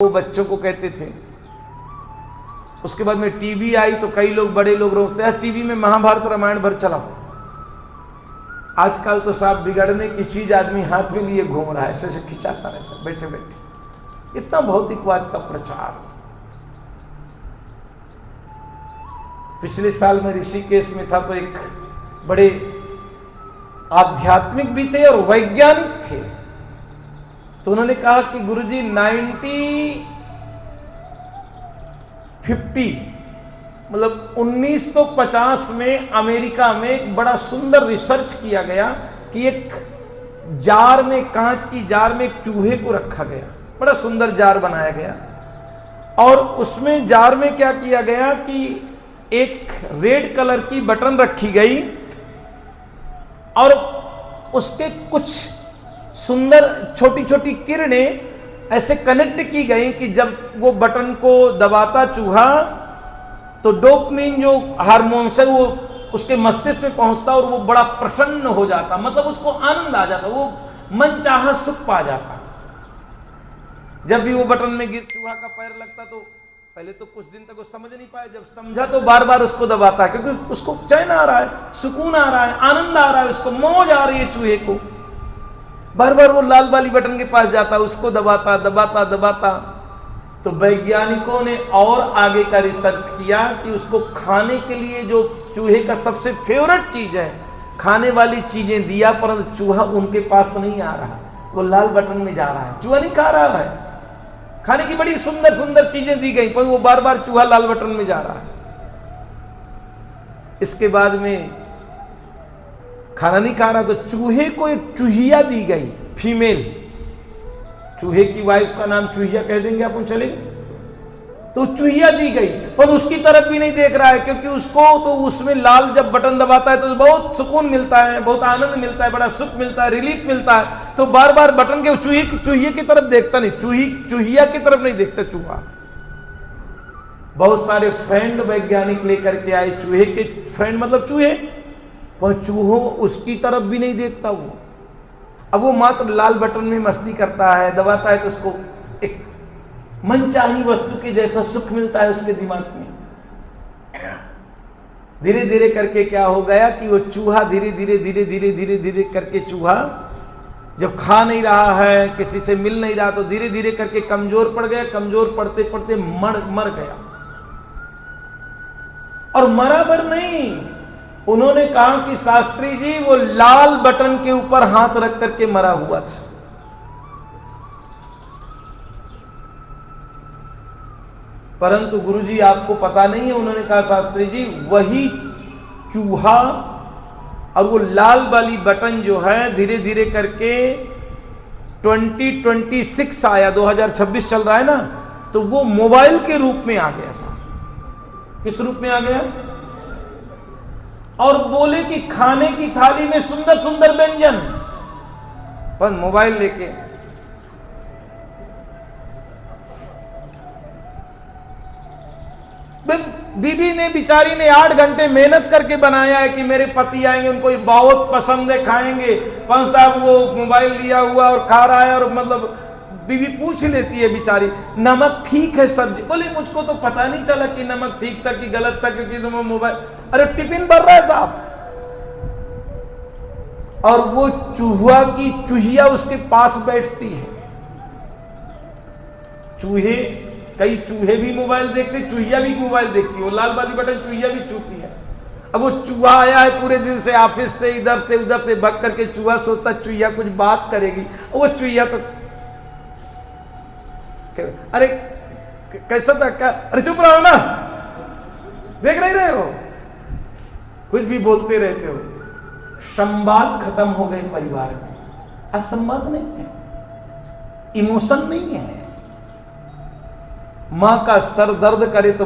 वो बच्चों को कहते थे। उसके बाद में टीवी आई तो कई लोग, बड़े लोग रोकते हैं टीवी में महाभारत रामायण भर चलाओ। आजकल तो साहब बिगड़ने की चीज आदमी हाथ में लिए घूम रहा है, ऐसे ऐसे खिंचाता रहता है बैठे बैठे। इतना भौतिकवाद का प्रचार। पिछले साल में ऋषिकेश में था तो एक बड़े आध्यात्मिक भी थे और वैज्ञानिक थे, तो उन्होंने कहा कि गुरुजी 1950 मतलब 1950 में अमेरिका में एक बड़ा सुंदर रिसर्च किया गया कि एक जार में, कांच की जार में एक चूहे को रखा गया, बड़ा सुंदर जार बनाया गया और उसमें जार में क्या किया गया कि एक रेड कलर की बटन रखी गई और उसके कुछ सुंदर छोटी छोटी किरणें ऐसे कनेक्ट की गई कि जब वो बटन को दबाता चूहा तो डोपामिन जो हार्मोन्स है वो उसके मस्तिष्क में पहुंचता और वो बड़ा प्रसन्न हो जाता, मतलब उसको आनंद आ जाता, वो मन चाहा सुख पा जाता। जब भी वो बटन में चूहा का पैर लगता तो पहले तो कुछ दिन तक वो समझ नहीं पाया, जब समझा तो बार बार उसको दबाता है क्योंकि उसको चैन आ रहा है, सुकून आ रहा है, आनंद आ रहा है, उसको मौज आ रही है चूहे को। बार बार वो लाल वाली बटन के पास जाता, उसको दबाता दबाता दबाता। तो वैज्ञानिकों ने और आगे का रिसर्च किया कि उसको खाने के लिए जो चूहे का सबसे फेवरेट चीज है, खाने वाली चीजें दिया, परंतु चूहा उनके पास नहीं आ रहा, वो लाल बटन में जा रहा है, चूहा नहीं खा रहा है। खाने की बड़ी सुंदर सुंदर चीजें दी गई पर वो बार बार चूहा लाल बटन में जा रहा है। इसके बाद में खाना नहीं खा रहा तो चूहे को एक चूहिया दी गई, फीमेल। चूहे की वाइफ का नाम चूहिया कह देंगे आप, चलेंगे तो चूहिया दी गई पर उसकी तरफ भी नहीं देख रहा है क्योंकि उसको तो उसमें लाल जब बटन दबाता है तो बहुत सुकून मिलता है, बहुत आनंद मिलता है, बड़ा सुख मिलता है, रिलीफ मिलता है। तो बार बार बटन के चूहिया की तरफ देखता नहीं, चूहिया की तरफ नहीं देखता चूहा। बहुत सारे फ्रेंड वैज्ञानिक लेकर के आए, चूहे के फ्रेंड मतलब चूहे, पर चूहों उसकी तरफ भी नहीं देखता वो। अब वो मात्र लाल बटन में मस्ती करता है, दबाता है तो उसको एक मनचाही वस्तु के जैसा सुख मिलता है उसके दिमाग में। धीरे धीरे करके क्या हो गया कि वो चूहा धीरे धीरे धीरे धीरे धीरे धीरे करके चूहा जब खा नहीं रहा है, किसी से मिल नहीं रहा, तो धीरे धीरे करके कमजोर पड़ गया। कमजोर पड़ते पड़ते मर गया। और मराबर नहीं, उन्होंने कहा कि शास्त्री जी वो लाल बटन के ऊपर हाथ रख करके मरा हुआ था। परंतु गुरुजी आपको पता नहीं है, उन्होंने कहा शास्त्री जी वही चूहा और वो लाल वाली बटन जो है धीरे धीरे करके 2026 आया, 2026 चल रहा है ना, तो वो मोबाइल के रूप में आ गया साहब। किस रूप में आ गया? और बोले कि खाने की थाली में सुंदर सुंदर व्यंजन, पर मोबाइल लेके। बीबी ने, बिचारी ने 8 घंटे मेहनत करके बनाया है कि मेरे पति आएंगे, उनको बहुत पसंद है, खाएंगे। पंच साहब वो मोबाइल लिया हुआ और खा रहा है और मतलब बीवी पूछ लेती है बेचारी, नमक ठीक है सब्जी? बोले मुझको तो पता नहीं चला कि नमक ठीक था कि गलत था, क्योंकि तुम मोबाइल, अरे टिफिन भर रहा था आप। और वो चूहा की चूहिया उसके पास बैठती है। चूहे, कई चूहे भी मोबाइल देखते, चूहिया भी मोबाइल देखती है, वो लाल वाली बटन चूहिया भी छूती है। अब वो चूहा आया है पूरे दिन से ऑफिस से, इधर से उधर से भग करके, चूहा सोचता चूहिया कुछ बात करेगी, वो चूहिया तो अरे कैसा था क्या, अरे चुप रहो ना, देख नहीं रहे हो, कुछ भी बोलते रहते हो। संवाद खत्म हो गए परिवार में। असंवाद नहीं है, इमोशन नहीं है। मां का सर दर्द करे तो